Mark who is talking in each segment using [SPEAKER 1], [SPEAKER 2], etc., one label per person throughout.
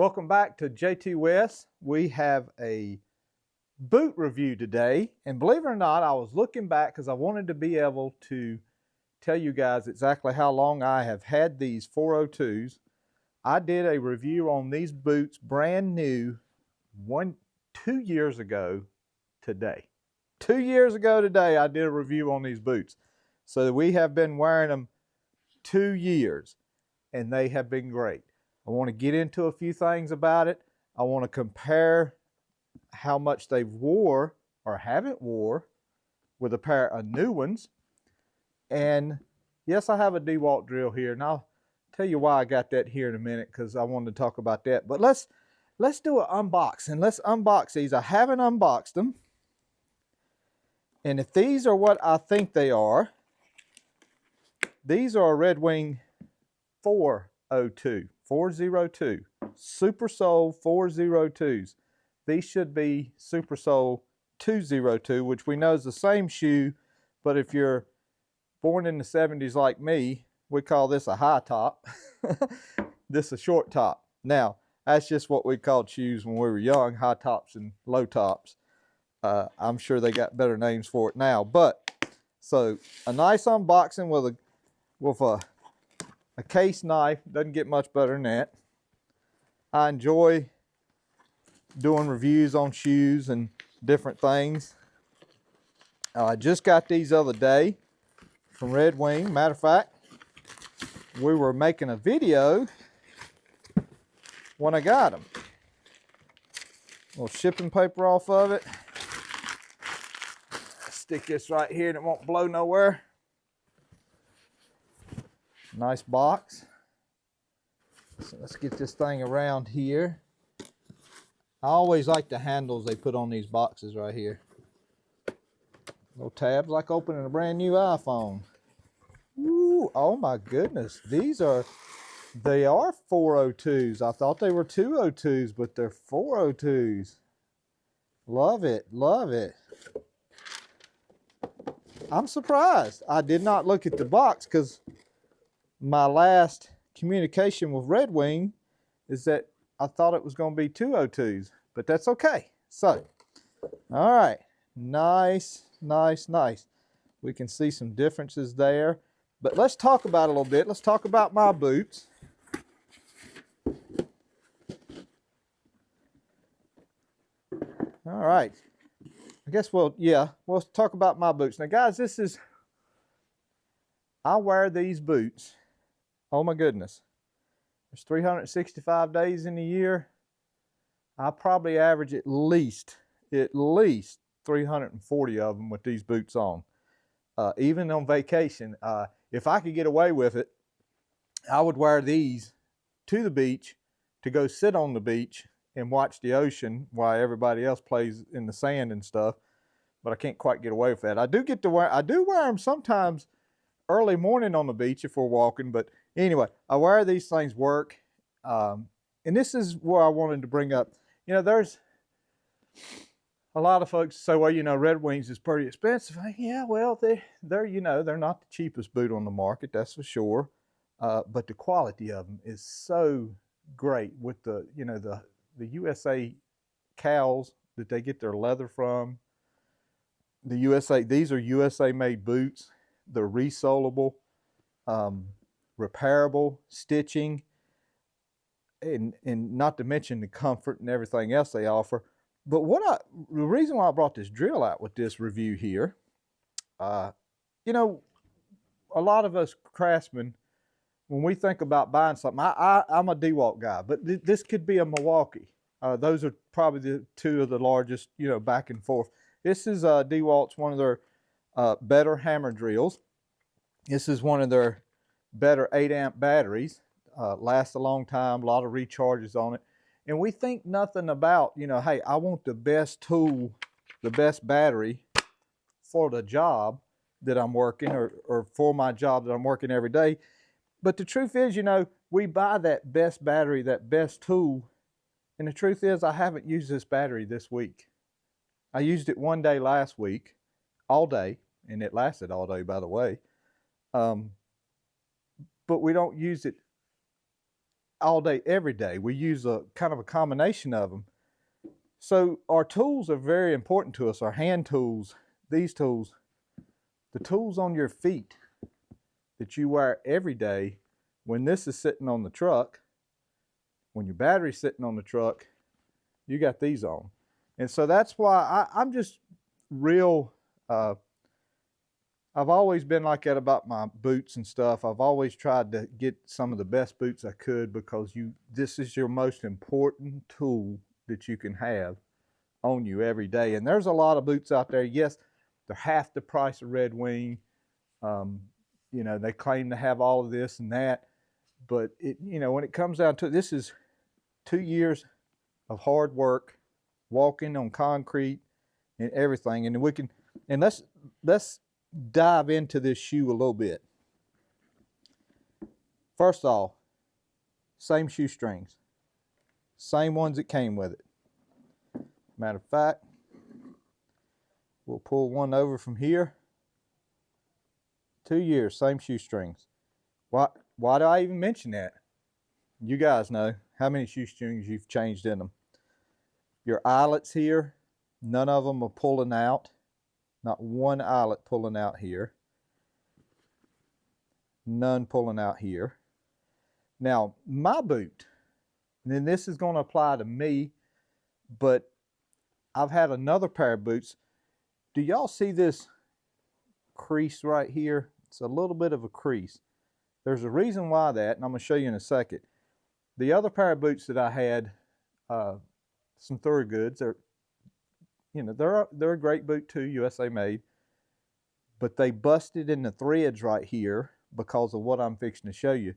[SPEAKER 1] Welcome back to Jtwes. We have a boot review today, and believe it or not, I was looking back because I wanted to be able to tell you guys exactly how long I have had these 402s. I did a review on these boots brand new 2 years ago today. 2 years ago today, I did a review on these boots. So we have been wearing them 2 years, and they have been great. I want to get into a few things about it. I want to compare how much they've wore or haven't wore with a pair of new ones. And yes, I have a DeWalt drill here, and I'll tell you why I got that here in a minute because I wanted to talk about that. But let's do an unboxing. Let's unbox these. I haven't unboxed them. And if these are what I think they are, these are a Red Wing 402. Super Sole 402s. These should be Super Sole 202, which we know is the same shoe, but if you're born in the 70s like me, we call this a high top. This a short top. Now, that's just what we called shoes when we were young, high tops and low tops. I'm sure they got better names for it now, but so a nice unboxing with a case knife. Doesn't get much better than that. I enjoy doing reviews on shoes and different things. I just got these the other day from Red Wing. Matter of fact, we were making a video when I got them. A little shipping paper off of it. Stick this right here and it won't blow nowhere. Nice box. So let's get this thing around here. I always like the handles they put on these boxes right here. Little tabs like opening a brand new iPhone. Ooh, oh my goodness. They are 402s. I thought they were 202s, but they're 402s. Love it, love it. I'm surprised. I did not look at the box because my last communication with Red Wing is that I thought it was going to be 202s, but that's okay. So, all right, nice. We can see some differences there, but let's talk about it a little bit. Let's talk about my boots. All right, I guess we'll talk about my boots. Now, guys, I wear these boots. Oh my goodness. There's 365 days in a year. I probably average at least 340 of them with these boots on. Even on vacation, if I could get away with it, I would wear these to the beach to go sit on the beach and watch the ocean while everybody else plays in the sand and stuff. But I can't quite get away with that. I do wear them sometimes early morning on the beach if we're walking, but anyway, I wear these things work. And this is where I wanted to bring up, there's a lot of folks say, well, Red Wings is pretty expensive. Yeah, well, they're not the cheapest boot on the market, that's for sure. But the quality of them is so great with the USA cows that they get their leather from. These are USA made boots. They're resolable, repairable, stitching, and not to mention the comfort and everything else they offer. But the reason why I brought this drill out with this review here, a lot of us craftsmen, when we think about buying something, I'm a DeWalt guy, but this could be a Milwaukee. Those are probably the two of the largest, back and forth. This is DeWalt's one of their better hammer drills. This is one of their better 8-amp batteries. Lasts a long time, a lot of recharges on it. And we think nothing about, hey, I want the best tool, the best battery for the job that I'm working or for my job that I'm working every day. But the truth is, we buy that best battery, that best tool. And the truth is, I haven't used this battery this week. I used it one day last week, all day, and it lasted all day, by the way. But we don't use it all day, every day. We use a kind of a combination of them. So our tools are very important to us, our hand tools, these tools, the tools on your feet that you wear every day. When this is sitting on the truck, when your battery's sitting on the truck, you got these on. And so that's why I'm just real, I've always been like that about my boots and stuff. I've always tried to get some of the best boots I could, because this is your most important tool that you can have on you every day. And there's a lot of boots out there. Yes, they're half the price of Red Wing. You know, they claim to have all of this and that, but you know, when it comes down to it, this is 2 years of hard work, walking on concrete and everything. And let's dive into this shoe a little bit. First off, same shoestrings, same ones that came with it. Matter of fact, we'll pull one over from here. 2 years, same shoestrings. Why do I even mention that? You guys know how many shoestrings you've changed in them. Your eyelets here, none of them are pulling out. Not one eyelet pulling out here. None pulling out here. Now, my boot, and then this is going to apply to me, but I've had another pair of boots. Do y'all see this crease right here? It's a little bit of a crease. There's a reason why that, and I'm going to show you in a second. The other pair of boots that I had, some Thorogoods, they're a great boot too, USA made, but they busted in the threads right here because of what I'm fixing to show you.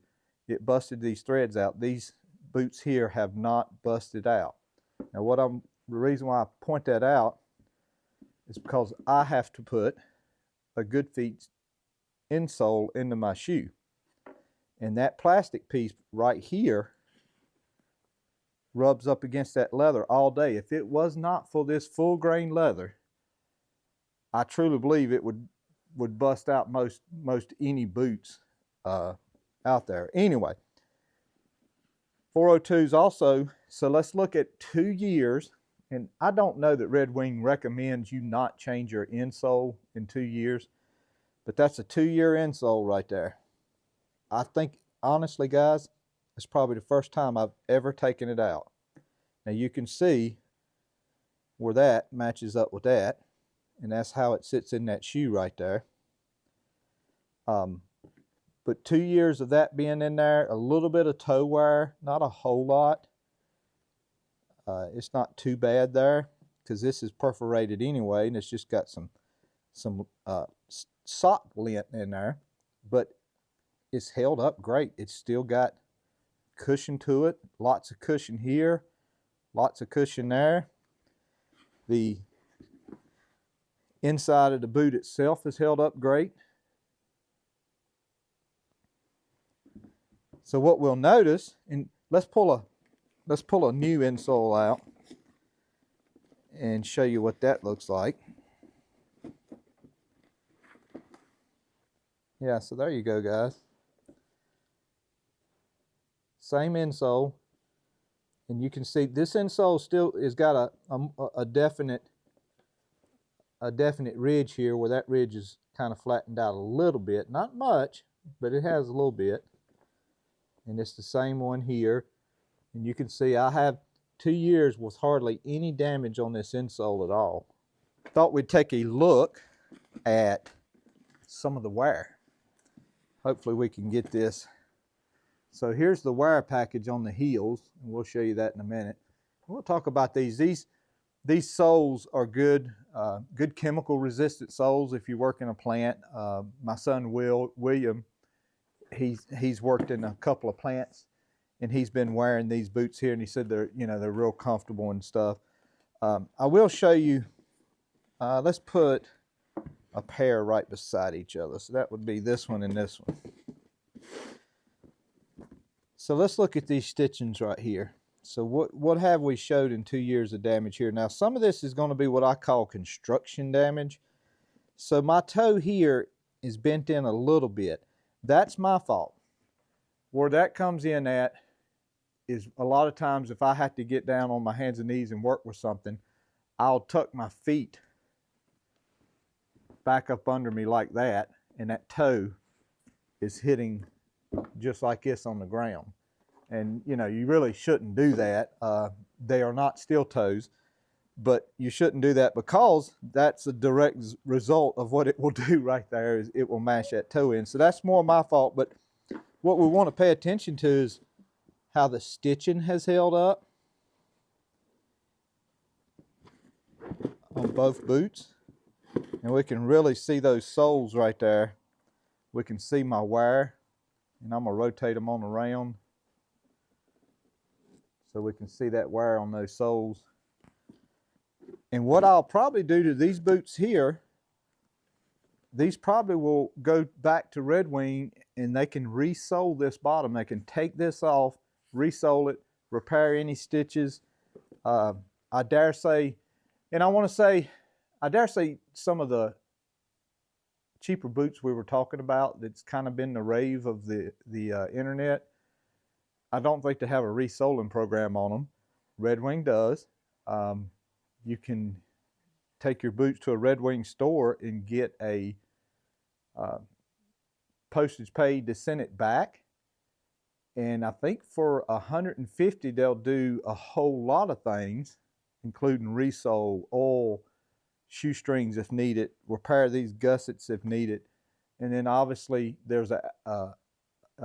[SPEAKER 1] It busted these threads out. These boots here have not busted out. Now, the reason why I point that out is because I have to put a Good Feet insole into my shoe. And that plastic piece right here rubs up against that leather all day. If it was not for this full grain leather, I truly believe it would bust out most any boots out there. Anyway, 402s also. So let's look at 2 years. And I don't know that Red Wing recommends you not change your insole in 2 years, but that's a 2-year insole right there. I think, honestly, guys, it's probably the first time I've ever taken it out. Now you can see where that matches up with that, and that's how it sits in that shoe right there. But 2 years of that being in there, a little bit of toe wear, not a whole lot. It's not too bad there, because this is perforated anyway, and it's just got some sock lint in there, but it's held up great. It's still got cushion to it, lots of cushion here, lots of cushion there. The inside of the boot itself is held up great. So what we'll notice, and let's pull a new insole out and show you what that looks like. Yeah, so there you go, guys. Same insole, and you can see this insole still has got a definite ridge here, where that ridge is kind of flattened out a little bit, not much, but it has a little bit. And it's the same one here, and you can see I have 2 years with hardly any damage on this insole at all. Thought we'd take a look at some of the wear. Hopefully we can get this. So here's the wear package on the heels, and we'll show you that in a minute. We'll talk about these. These soles are good, good chemical resistant soles if you work in a plant. My son William, he's worked in a couple of plants, and he's been wearing these boots here, and he said they're real comfortable and stuff. I will show you. Let's put a pair right beside each other. So that would be this one and this one. So let's look at these stitchings right here. So what have we showed in 2 years of damage here? Now some of this is going to be what I call construction damage. So my toe here is bent in a little bit. That's my fault. Where that comes in at is a lot of times if I have to get down on my hands and knees and work with something, I'll tuck my feet back up under me like that, and that toe is hitting just like this on the ground. And you know, you really shouldn't do that. They are not steel toes, but you shouldn't do that because that's a direct result of what it will do right there, is it will mash that toe in. So that's more my fault, but what we want to pay attention to is how the stitching has held up on both boots. And we can really see those soles right there. We can see my wire, and I'm going to rotate them on around so we can see that wire on those soles. And what I'll probably do to these boots here, these probably will go back to Red Wing, and they can re-sole this bottom. They can take this off, re-sole it, repair any stitches. I dare say, and I dare say some of the cheaper boots we were talking about that's kind of been the rave of the internet, I don't think they have a resoling program on them. Red Wing does. You can take your boots to a Red Wing store and get a postage paid to send it back. And I think for $150 they'll do a whole lot of things, including resole, oil, shoestrings if needed, repair these gussets if needed. And then obviously there's a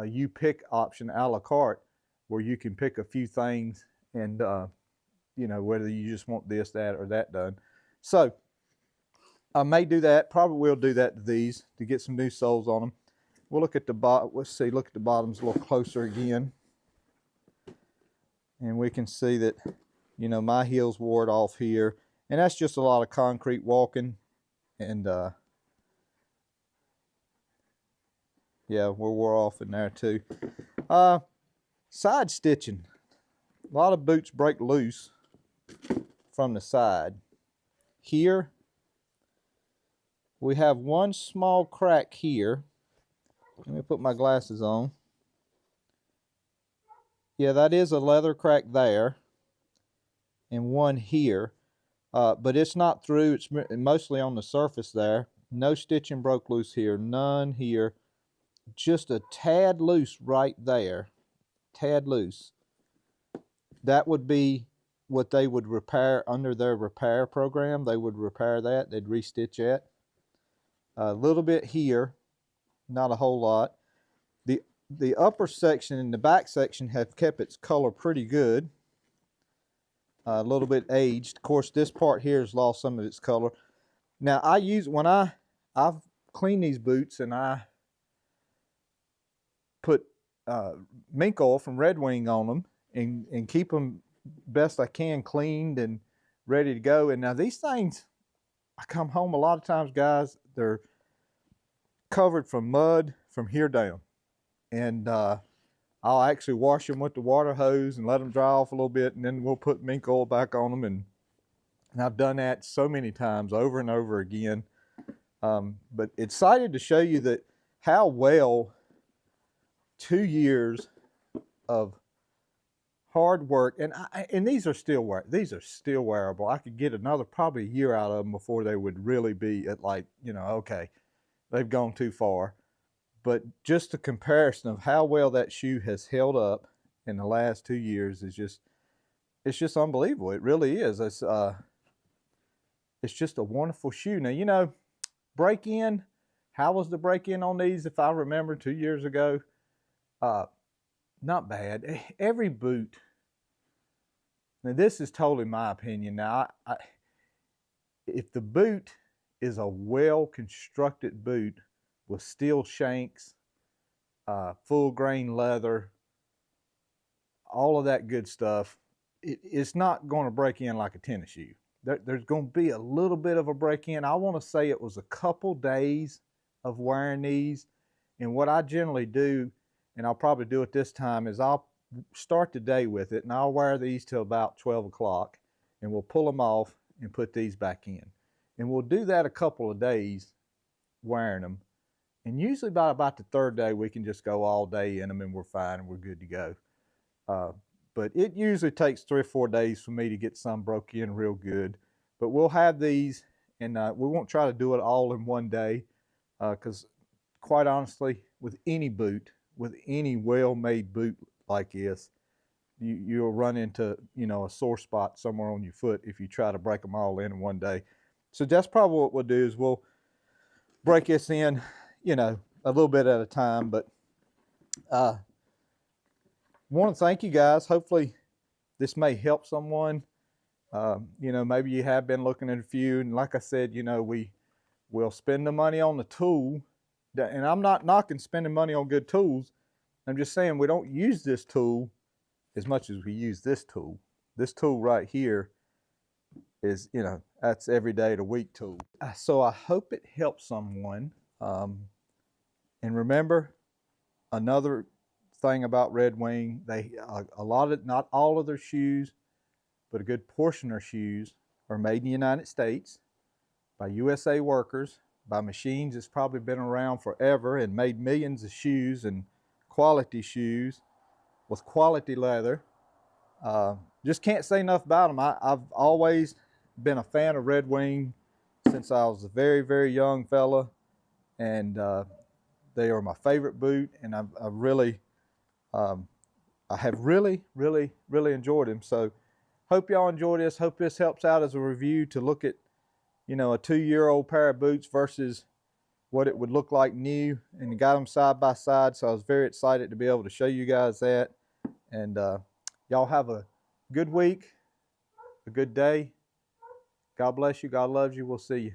[SPEAKER 1] you pick option a la carte where you can pick a few things, and you know, whether you just want this, that, or that done. So I may do that, probably will do that to these to get some new soles on them. We'll look at the bottom. Let's see, look at the bottoms a little closer again. And we can see that, you know, my heels wore it off here. And that's just a lot of concrete walking. And yeah, we're wore off in there too. Side stitching. A lot of boots break loose from the side. Here, we have one small crack here. Let me put my glasses on. Yeah, that is a leather crack there. And one here. But it's not through. It's mostly on the surface there. No stitching broke loose here. None here. Just a tad loose right there. Tad loose. That would be what they would repair under their repair program. They would repair that. They'd restitch that. A little bit here. Not a whole lot. The upper section and the back section have kept its color pretty good. A little bit aged. Of course, this part here has lost some of its color. Now, when I've cleaned these boots and I put mink oil from Red Wing on them and keep them best I can cleaned and ready to go. And now these things, I come home a lot of times, guys, they're covered from mud from here down. And I'll actually wash them with the water hose and let them dry off a little bit, and then we'll put mink oil back on them. And I've done that so many times over and over again. But excited to show you that how well 2 years of hard work, and these are still wearable. I could get another probably a year out of them before they would really be at, like, you know, okay, they've gone too far. But just a comparison of how well that shoe has held up in the last 2 years is it's just unbelievable. It really is. It's just a wonderful shoe. Now, you know, break-in, how was the break-in on these, if I remember 2 years ago? Not bad. Every boot, now this is totally my opinion. Now, if the boot is a well-constructed boot with steel shanks, full grain leather, all of that good stuff, it's not going to break in like a tennis shoe. There's going to be a little bit of a break in. I want to say it was a couple days of wearing these. And what I generally do, and I'll probably do it this time, is I'll start the day with it and I'll wear these till about 12 o'clock, and we'll pull them off and put these back in. And we'll do that a couple of days wearing them. And usually by about the third day, we can just go all day in them and we're fine and we're good to go. but it usually takes 3 or 4 days for me to get some broke in real good. But we'll have these, and we won't try to do it all in one day, because quite honestly, with any boot, with any well-made boot like this, you'll run into, you know, a sore spot somewhere on your foot if you try to break them all in one day. So that's probably what we'll do, is we'll break this in, you know, a little bit at a time. But want to thank you guys. Hopefully this may help someone. You know, maybe you have been looking at a few, and like I said, you know, we will spend the money on the tool, and I'm not knocking spending money on good tools. I'm just saying we don't use this tool as much as we use this tool. This tool right here is, you know, that's every day of the week tool. So I hope it helps someone. And remember, another thing about Red Wing, they not all of their shoes, but a good portion of their shoes are made in the United States by USA workers, by machines that's probably been around forever and made millions of shoes, and quality shoes with quality leather. Just can't say enough about them. I've always been a fan of Red Wing since I was a very, very young fella, and they are my favorite boot, and I have really, really, really enjoyed them. So hope y'all enjoy this. Hope this helps out as a review to look at, you know, a 2-year-old pair of boots versus what it would look like new, and got them side by side. So I was very excited to be able to show you guys that. And y'all have a good week, a good day. God bless you. God loves you. We'll see you.